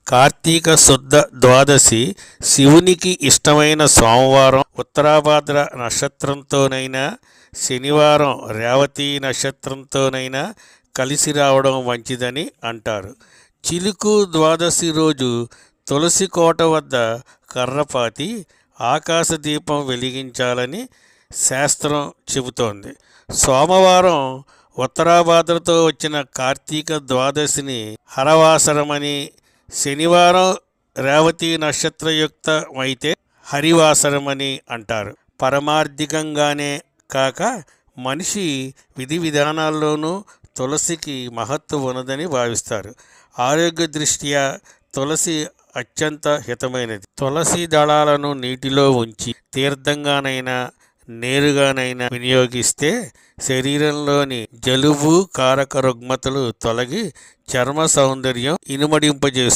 కార్తీక శుద్ధ ద్వాదశి శివునికి ఇష్టమైన సోమవారం ఉత్తరాభాద్ర నక్షత్రంతోనైనా శనివారం రేవతి నక్షత్రంతోనైనా కలిసి రావడం మంచిదని అంటారు. చిలుకు ద్వాదశి రోజు తులసి కోట వద్ద కర్రపాతి ఆకాశదీపం వెలిగించాలని శాస్త్రం చెబుతోంది. సోమవారం ఉత్తరాభాద్రతో వచ్చిన కార్తీక ద్వాదశిని హరవాసరమని, శనివారం రేవతి నక్షత్రయుక్తమైతే హరివాసరమని అంటారు. పరమార్థికంగానే కాక మనిషి విధి విధానాల్లోనూ తులసికి మహత్తు ఉన్నదని భావిస్తారు. ఆరోగ్య దృష్ట్యా తులసి అత్యంత హితమైనది. తులసి దళాలను నీటిలో ఉంచి తీర్థంగానైనా నేరుగానైనా వినియోగిస్తే శరీరంలోని జలుబు కారక రుగ్మతలు తొలగి చర్మ సౌందర్యం ఇనుమడింపజేస్తుంది.